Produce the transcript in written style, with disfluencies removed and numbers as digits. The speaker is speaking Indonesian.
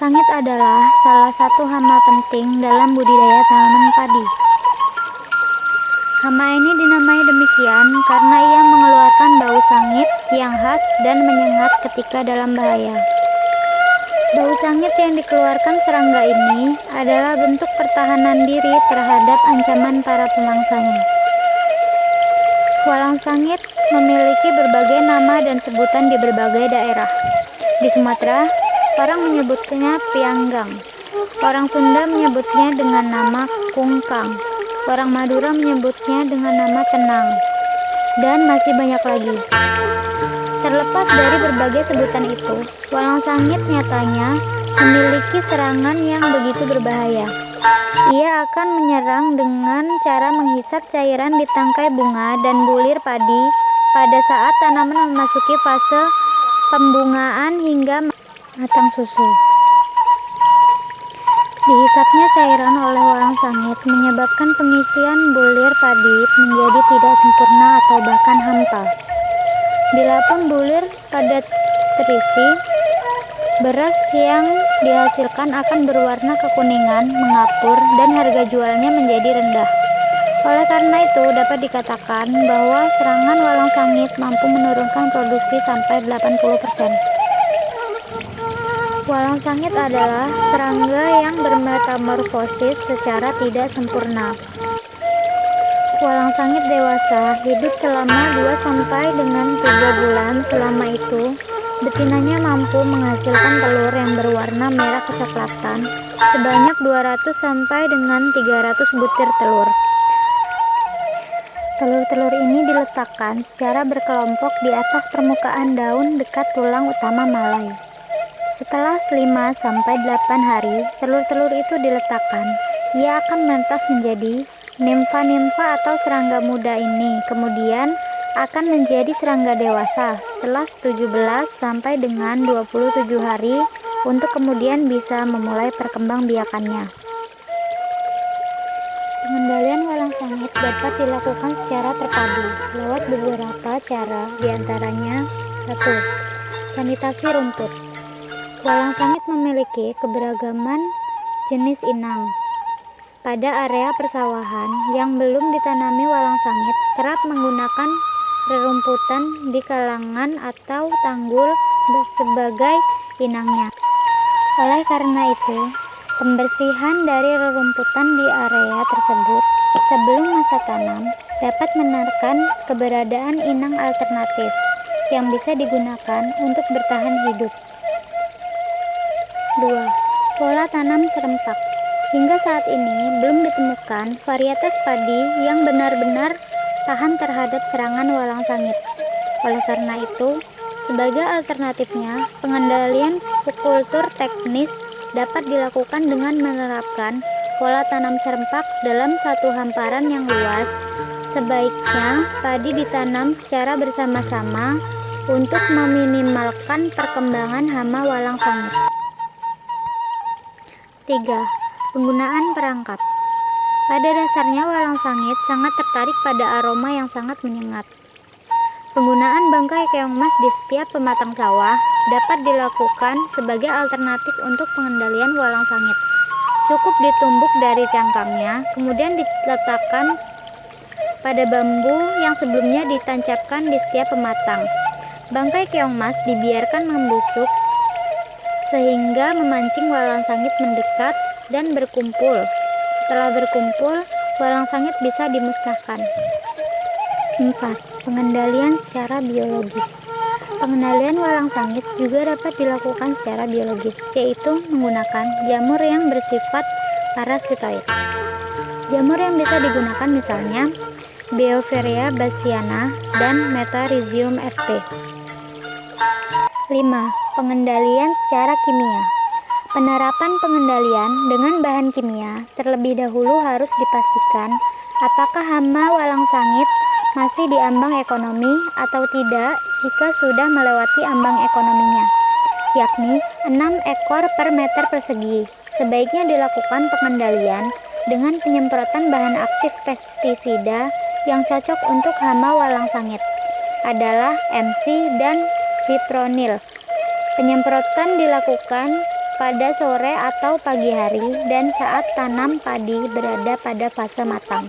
sangit adalah salah satu hama penting dalam budidaya tanaman padi. Hama ini dinamai demikian karena ia mengeluarkan bau sangit yang khas dan menyengat ketika dalam bahaya. Bau sangit yang dikeluarkan serangga ini adalah bentuk pertahanan diri terhadap ancaman para pemangsanya. Walang sangit memiliki berbagai nama dan sebutan di berbagai daerah. Di Sumatera, orang menyebutnya pianggang. Orang Sunda menyebutnya dengan nama kungkang. Orang Madura menyebutnya dengan nama tenang. Dan masih banyak lagi. Terlepas dari berbagai sebutan itu, walang sangit nyatanya memiliki serangan yang begitu berbahaya. Ia akan menyerang dengan cara menghisap cairan di tangkai bunga dan bulir padi pada saat tanaman memasuki fase pembungaan hingga matang susu. Dihisapnya cairan oleh walang sangit menyebabkan pengisian bulir padi menjadi tidak sempurna atau bahkan hampa. Bila pun bulir pada terisi, beras yang dihasilkan akan berwarna kekuningan, mengapur, dan harga jualnya menjadi rendah. Oleh karena itu, dapat dikatakan bahwa serangan walang sangit mampu menurunkan produksi sampai 80%. Walang sangit adalah serangga yang bermetamorfosis secara tidak sempurna. Walang sangit dewasa hidup selama 2 dengan 3 bulan. Selama itu, betinanya mampu menghasilkan telur yang berwarna merah kecoklatan sebanyak 200 dengan 300 butir telur. Telur-telur ini diletakkan secara berkelompok di atas permukaan daun dekat tulang utama malai. Setelah 5-8 hari, telur-telur itu diletakkan. Ia akan menetas menjadi nimfa-nimfa atau serangga muda ini, kemudian akan menjadi serangga dewasa setelah 17 dengan 27 hari untuk kemudian bisa memulai perkembangbiakannya. Pengendalian walang sangit dapat dilakukan secara terpadu lewat beberapa cara, diantaranya 1. Sanitasi rumput. Walang sangit memiliki keberagaman jenis inang. Pada area persawahan yang belum ditanami walang sangit kerap menggunakan rerumputan di kalangan atau tanggul sebagai inangnya. Oleh karena itu, pembersihan dari rerumputan di area tersebut sebelum masa tanam dapat menekan keberadaan inang alternatif yang bisa digunakan untuk bertahan hidup. 2. Pola tanam serempak. Hingga saat ini belum ditemukan varietas padi yang benar-benar tahan terhadap serangan walang sangit. Oleh karena itu, sebagai alternatifnya, pengendalian kultur teknis dapat dilakukan dengan menerapkan pola tanam serempak dalam satu hamparan yang luas. Sebaiknya padi ditanam secara bersama-sama untuk meminimalkan perkembangan hama walang sangit. 3. Penggunaan perangkap. Pada dasarnya walang sangit sangat tertarik pada aroma yang sangat menyengat. Penggunaan bangkai keong emas di setiap pematang sawah dapat dilakukan sebagai alternatif untuk pengendalian walang sangit. Cukup ditumbuk dari cangkangnya, kemudian diletakkan pada bambu yang sebelumnya ditancapkan di setiap pematang. Bangkai keong emas dibiarkan membusuk sehingga memancing walang sangit mendekat dan berkumpul. Setelah berkumpul, walang sangit bisa dimusnahkan. 4. Pengendalian secara biologis. Pengendalian walang sangit juga dapat dilakukan secara biologis, yaitu menggunakan jamur yang bersifat parasitoid. Jamur yang bisa digunakan misalnya Beoveria bassiana dan Metarhizium sp. 5. Pengendalian secara kimia. Penerapan pengendalian dengan bahan kimia terlebih dahulu harus dipastikan apakah hama walang sangit masih di ambang ekonomi atau tidak. Jika sudah melewati ambang ekonominya, yakni 6 ekor per meter persegi, sebaiknya dilakukan pengendalian dengan penyemprotan bahan aktif pestisida yang cocok untuk hama walang sangit adalah MC dan fipronil. Penyemprotan dilakukan pada sore atau pagi hari dan saat tanam padi berada pada fase matang.